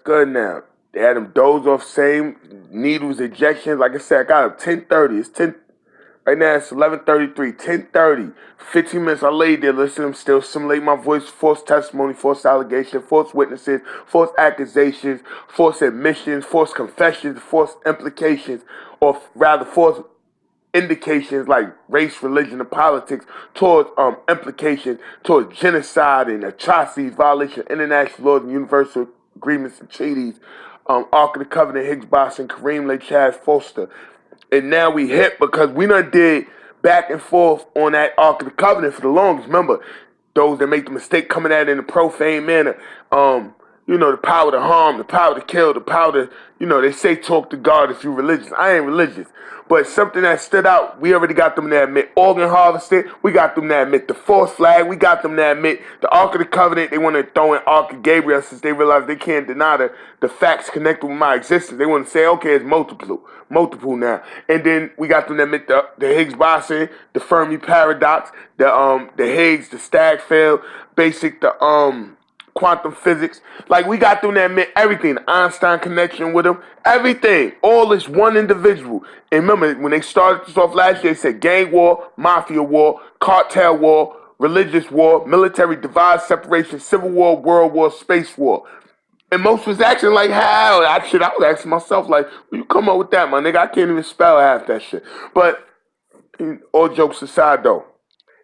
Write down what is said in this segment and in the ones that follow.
good now. They had them doze off same needles, injections. Like I said, I got them 10:30. It's 10. Right now it's 11:33, 10:30. 15 minutes I laid there listening to them still simulate my voice, false testimony, false allegation, false witnesses, false accusations, false admissions, false confessions, false implications, or rather false indications like race, religion, and politics towards implications towards genocide and atrocities, violation of international laws and universal agreements and treaties, Ark of the Covenant, Higgs Boson, Kareem Lake, Chaz Foster. And now we hit because we done did back and forth on that Ark of the Covenant for the longest. Remember, those that make the mistake coming at it in a profane manner. The power to harm, the power to kill, the power to, they say talk to God if you're religious. I ain't religious. But something that stood out, we already got them to admit organ harvesting. We got them to admit the false flag. We got them to admit the Ark of the Covenant. They want to throw in Ark of Gabriel since they realize they can't deny the facts connected with my existence. They want to say, okay, it's multiple now. And then we got them to admit the Higgs boson, the Fermi paradox, the Higgs, the Stagfeld, basic, the quantum physics. Like, we got them to admit everything. The Einstein connection with them. Everything. All is one individual. And remember, when they started this off last year, they said gang war, mafia war, cartel war, religious war, military divide, separation, civil war, world war, space war. And most was acting like, how? I was asking myself, like, will you come up with that, my nigga? I can't even spell half that shit. But all jokes aside, though.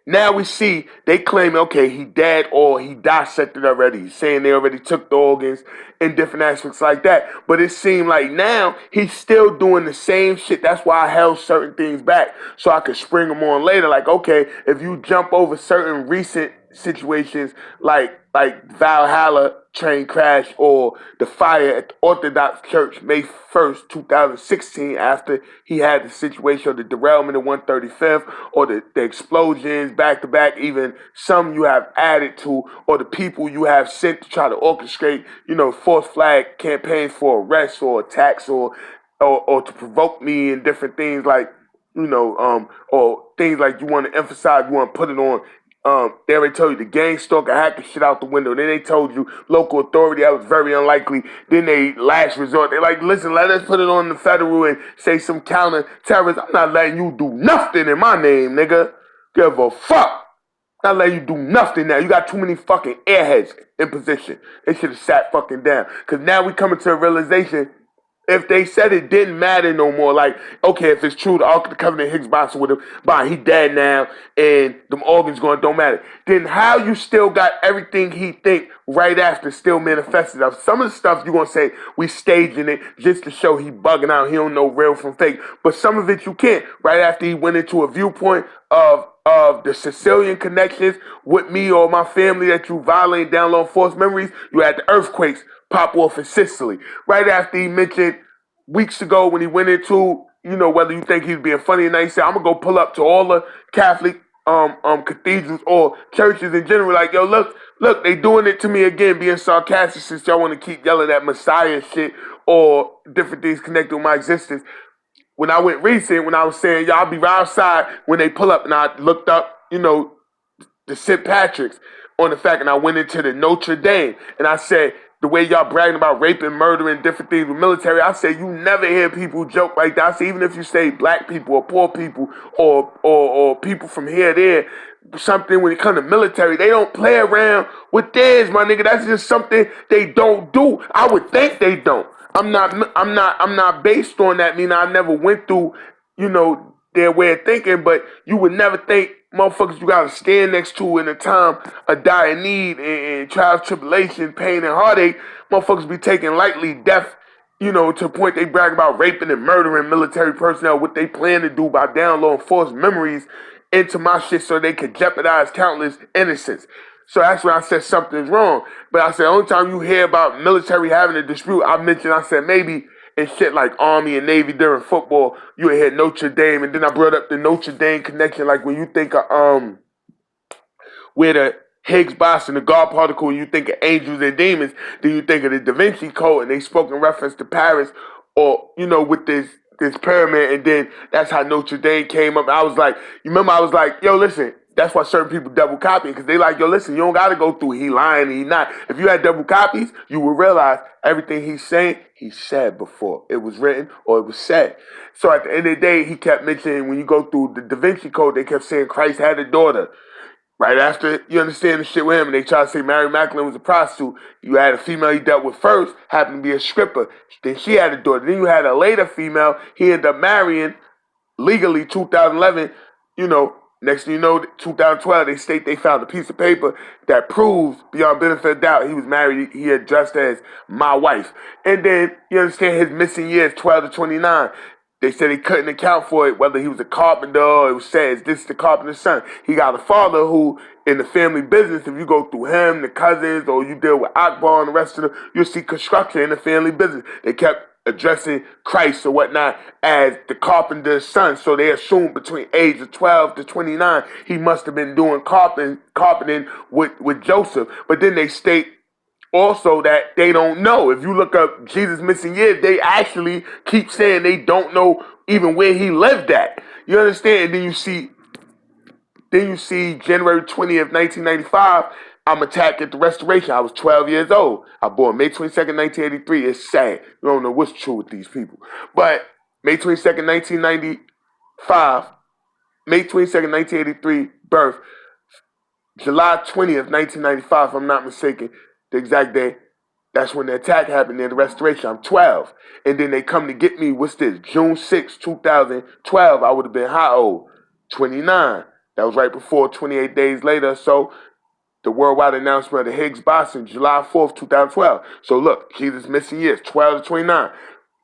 Now we see they claim, okay, he dead or he dissected already. He's saying they already took the organs and different aspects like that. But it seemed like now he's still doing the same shit. That's why I held certain things back so I could spring them on later. Like, okay, if you jump over certain recent situations like Valhalla train crash or the fire at the Orthodox Church May 1st, 2016, after he had the situation of the derailment of 135th or the explosions back to back, even some you have added to, or the people you have sent to try to orchestrate, false flag campaigns for arrests or attacks or to provoke me and different things like, or things like you want to emphasize, you want to put it on. They already told you the gang stalker hacked the shit out the window. Then they told you local authority, that was very unlikely. Then they last resort, they like, listen, let us put it on the federal and say some counter terrorists. I'm not letting you do nothing in my name, nigga. Give a fuck. Not letting you do nothing now. You got too many fucking airheads in position. They should have sat fucking down. Cause now we coming to a realization. If they said it didn't matter no more, like, okay, if it's true, the Ark of the Covenant Higgs boson with him, he dead now, and them organs don't matter, then how you still got everything he think right after still manifested up? Some of the stuff you gonna say, we staging it just to show he bugging out, he don't know real from fake, but some of it you can't. Right after he went into a viewpoint of the Sicilian connections with me or my family that you violated down low false memories, you had the earthquakes pop off in Sicily. Right after he mentioned weeks ago when he went into, whether you think he's being funny or not, he said, I'm going to go pull up to all the Catholic cathedrals or churches in general. Like, yo, look, they doing it to me again, being sarcastic since y'all want to keep yelling at Messiah shit or different things connected with my existence. When I went recent, when I was saying, y'all be right outside when they pull up, and I looked up, the St. Patrick's on the fact, and I went into the Notre Dame, and I said, the way y'all bragging about rape and murder and different things with military, I say you never hear people joke like that. I say even if you say black people or poor people or people from here, there, something when it comes to military, they don't play around with theirs, my nigga. That's just something they don't do. I would think they don't. I'm not based on that, meaning I never went through, their way of thinking, but you would never think motherfuckers you gotta stand next to in a time of dire need and trials, tribulation, pain, and heartache. Motherfuckers be taking lightly death, to the point they brag about raping and murdering military personnel, what they plan to do by downloading false memories into my shit so they could jeopardize countless innocents. So that's when I said something's wrong. But I said, the only time you hear about military having a dispute, I said maybe in shit like Army and Navy during football, you would hear Notre Dame, and then I brought up the Notre Dame connection, like when you think of where the Higgs boson, the God particle, you think of angels and demons, then you think of the Da Vinci Code, and they spoke in reference to Paris, or with this pyramid, and then that's how Notre Dame came up. I was like, yo, listen, That's why certain people double copy, because they like, yo, listen, you don't got to go through he lying, he not. If you had double copies, you would realize everything he's saying, he said before. It was written or it was said. So at the end of the day, he kept mentioning, when you go through the Da Vinci Code, they kept saying Christ had a daughter. Right after, you understand the shit with him, and they tried to say Mary Magdalene was a prostitute. You had a female he dealt with first, happened to be a stripper. Then she had a daughter. Then you had a later female he ended up marrying legally 2011. You know, next thing you know, 2012, they state they found a piece of paper that proves beyond benefit of doubt he was married. He addressed as my wife. And then, you understand, his missing years, 12 to 29. They said they couldn't account for it, whether he was a carpenter or it was said, this is the carpenter's son. He got a father who, in the family business, if you go through him, the cousins, or you deal with Akbar and the rest of them, you'll see construction in the family business. They kept addressing Christ or whatnot as the carpenter's son. So they assumed between age of 12 to 29, he must have been doing carpenting with Joseph. But then they state also that they don't know. If you look up Jesus missing years, they actually keep saying they don't know even where he lived at. You understand? And then you see January 20th, 1995, I'm attacked at the Restoration. I was 12 years old. I born May 22nd, 1983. It's sad. You don't know what's true with these people. But May 22nd, 1995, May 22nd, 1983, birth. July 20th, 1995, if I'm not mistaken, the exact day, that's when the attack happened near the Restoration. I'm 12. And then they come to get me, what's this? June 6, 2012, I would have been how old? 29. That was right before 28 days later. So the worldwide announcement of the Higgs boson, July 4th, 2012. So look, Jesus missing years, 12 to 29.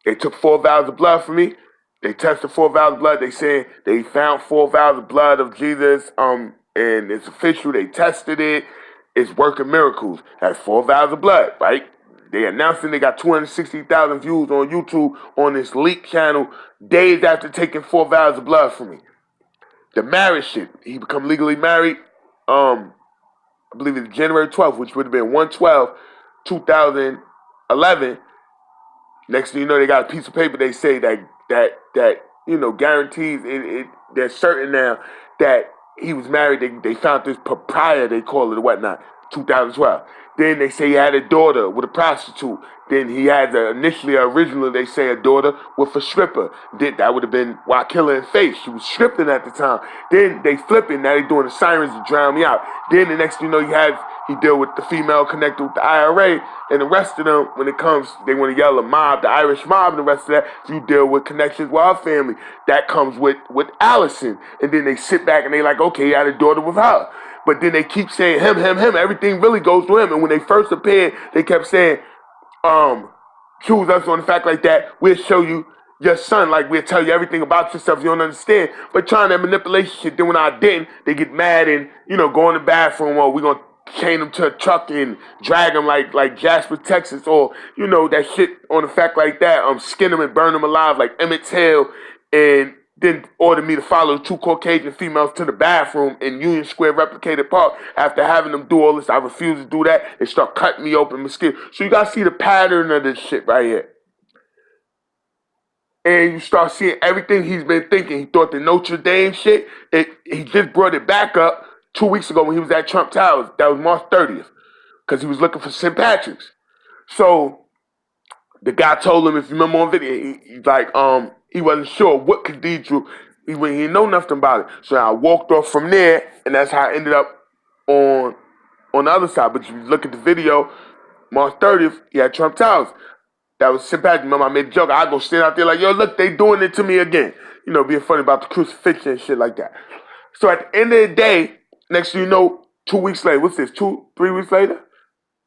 They took 4 vials of blood from me. They tested 4 vials of blood. They said they found 4 vials of blood of Jesus, and it's official. They tested it. It's working miracles. That's 4 vials of blood, right? They announced it. They got 260,000 views on YouTube on this leak channel days after taking 4 vials of blood from me. The marriage shit. He become legally married. I believe it's January 12th, which would have been 1/12/2011. Next thing you know, they got a piece of paper. They say that guarantees it. They're certain now that he was married. They found this papaya, they call it, or whatnot, 2012. Then they say he had a daughter with a prostitute. Then he had originally they say a daughter with a stripper. Then that would have been Wakilla and Faith. She was stripping at the time. Then they flipping. Now they doing the sirens to drown me out. Then the next thing you know, he deal with the female connected with the IRA, and the rest of them, when it comes, they want to yell a mob, the Irish mob, and the rest of that, you deal with connections with our family. That comes with Allison. And then they sit back and they like, okay, he had a daughter with her. But then they keep saying him. Everything really goes to him. And when they first appeared, they kept saying, choose us on the fact like that. We'll show you your son, like we'll tell you everything about yourself you don't understand. But trying that manipulation shit, then when I didn't, they get mad and, go in the bathroom, or we're going to chain them to a truck and drag them like Jasper, Texas, or, that shit on the fact like that, skin them and burn them alive like Emmett Till, and then ordered me to follow 2 Caucasian females to the bathroom in Union Square Replicated Park. After having them do all this, I refused to do that. They start cutting me open, mosquito. So you gotta see the pattern of this shit right here. And you start seeing everything he's been thinking. He thought the Notre Dame shit, he just brought it back up 2 weeks ago when he was at Trump Towers. That was March 30th. Because he was looking for St. Patrick's. So the guy told him, if you remember on video, he's like, he wasn't sure what cathedral, he didn't know nothing about it. So I walked off from there, and that's how I ended up on the other side. But if you look at the video, March 30th, he had Trump Towers. That was St. Patrick. Remember, I made a joke. I go stand out there like, yo, look, they doing it to me again. Being funny about the crucifixion and shit like that. So at the end of the day, next thing you know, 2 weeks later, what's this, 3 weeks later?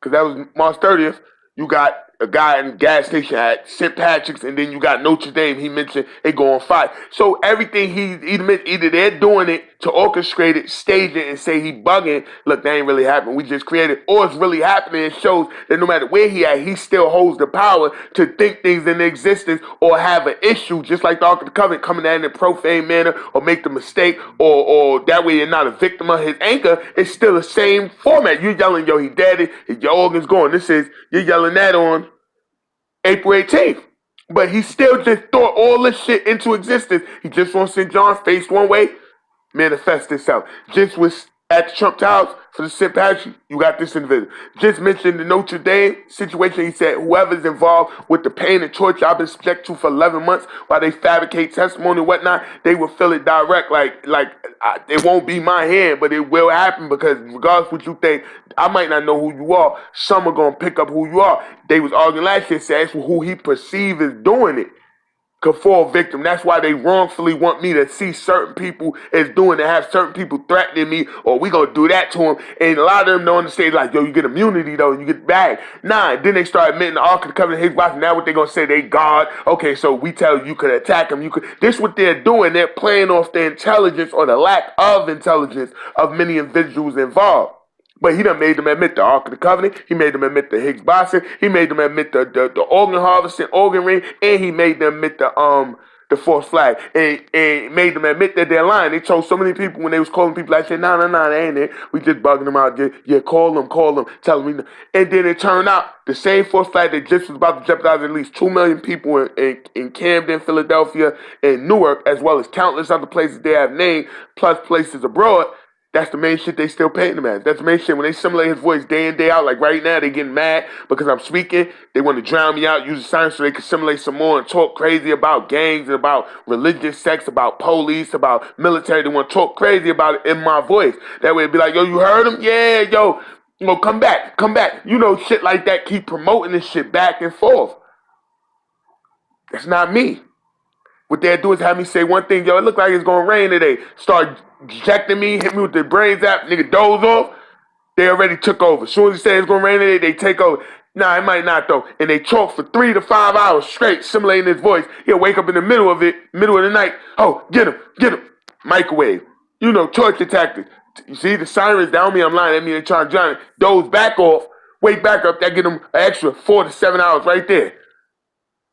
Because that was March 30th, you got a guy in the gas station at St. Patrick's, and then you got Notre Dame. He mentioned they go on fire. So everything either they're doing it to orchestrate it, stage it, and say he bugging. Look, that ain't really happening. We just created, or it's really happening. It shows that no matter where he at, he still holds the power to think things into existence or have an issue, just like the Ark of the Covenant, coming at in a profane manner or make the mistake, or that way you're not a victim of his anger. It's still the same format. You're yelling, yo, he dead, your organ's gone. You're yelling that on April 18th. But he still just thought all this shit into existence. He just on St. John's, faced one way, manifest itself. Just was at the Trump Towers for the St. Patrick, you got this individual. Just mentioned the Notre Dame situation. He said whoever's involved with the pain and torture I've been subject to for 11 months while they fabricate testimony and whatnot, they will feel it direct. It won't be my hand, but it will happen because regardless of what you think, I might not know who you are. Some are going to pick up who you are. They was arguing last year, said who he perceived as doing it could fall victim. That's why they wrongfully want me to see certain people as doing it, have certain people threatening me, or we gonna do that to them. And a lot of them don't understand, like, yo, you get immunity though, and you get back. Nah, then they start admitting the Ark of the Covenant, Higgs boson. Now what they gonna say, they God. Okay, so we tell you could attack them. You could. This what they're doing. They're playing off the intelligence or the lack of intelligence of many individuals involved. But he done made them admit the Ark of the Covenant. He made them admit the Higgs boson. He made them admit the organ harvesting, organ ring, and he made them admit the false flag. And made them admit that they're lying. They told so many people when they was calling people, I said, no, they ain't it. We just bugging them out. Yeah, call them, tell them. And then it turned out the same false flag that just was about to jeopardize at least 2 million people in Camden, Philadelphia, and Newark, as well as countless other places they have named, plus places abroad. That's the main shit they still paying him as. That's the main shit. When they simulate his voice day in, day out, like right now, they getting mad because I'm speaking. They want to drown me out, use the silence so they can simulate some more and talk crazy about gangs and about religious sex, about police, about military. They want to talk crazy about it in my voice. That way it'd be like, yo, you heard him? Yeah, yo, come back. You know, shit like that. Keep promoting this shit back and forth. That's not me. What they'll do is have me say one thing, yo, it look like it's gonna rain today. Start ejecting me, hit me with the brains out, nigga doze off. They already took over. As soon as he said it's gonna rain today, they take over. Nah, it might not though. And they talk for 3 to 5 hours straight, simulating his voice. He'll wake up in the middle of the night. Oh, get him. Microwave. You know, torture tactics. You see, the sirens down me, I'm lying. That means they trying to drown it. Doze back off, wake back up, that get them an extra 4 to 7 hours right there.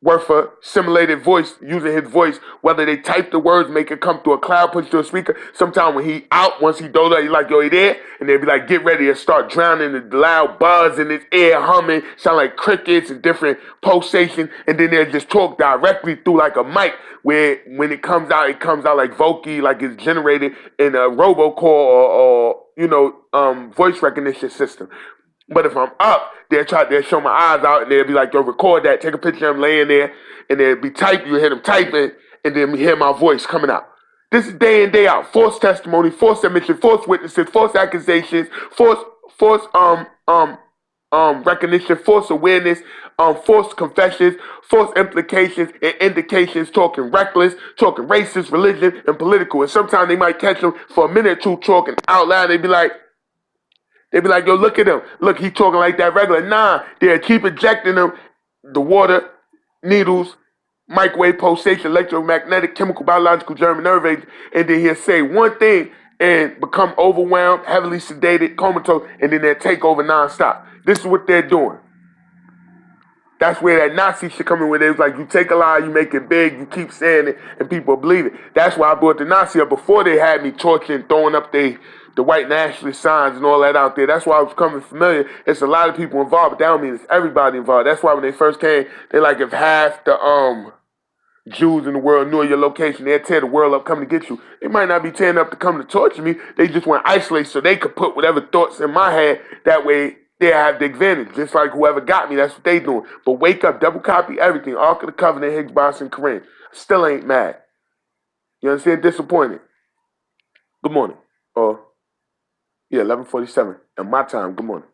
Worth a simulated voice, using his voice, whether they type the words, make it come through a cloud, push to a speaker. Sometimes when he out, once he does that, he like, yo, he there? And they'll be like, get ready to start drowning the loud buzz in his ear, humming, sound like crickets and different pulsations, and then they'll just talk directly through like a mic, where when it comes out like vocally, like it's generated in a robocall or voice recognition system. But if I'm up, they'll show my eyes out and they'll be like, yo, record that, take a picture of him laying there, and they'll be typing, you hear them typing, and then you hear my voice coming out. This is day in, day out. False testimony, false admission, false witnesses, false accusations, false recognition, false awareness, false confessions, false implications and indications, talking reckless, talking racist, religion, and political. And sometimes they might catch them for a minute or two talking out loud. They be like, yo, look at him. Look, he talking like that regular. Nah, they'll keep ejecting him. The water, needles, microwave pulsation, electromagnetic, chemical, biological, German nerve agent. And then he'll say one thing and become overwhelmed, heavily sedated, comatose, and then they'll take over nonstop. This is what they're doing. That's where that Nazi shit come in, where they was like, you take a lie, you make it big, you keep saying it, and people believe it. That's why I brought the Nazi up before they had me torturing, throwing up the white nationalist signs and all that out there. That's why I was becoming familiar. It's a lot of people involved, but that don't mean it's everybody involved. That's why when they first came, they like, if half the Jews in the world knew your location, they'd tear the world up coming to get you. They might not be tearing up to come to torture me. They just want to isolate so they could put whatever thoughts in my head. That way they have the advantage. Just like whoever got me, that's what they doing. But wake up, double copy everything. Ark of the Covenant, Higgs boson, Kareem. Still ain't mad. You understand? Disappointed. Good morning. Or, 11:47. And my time, good morning.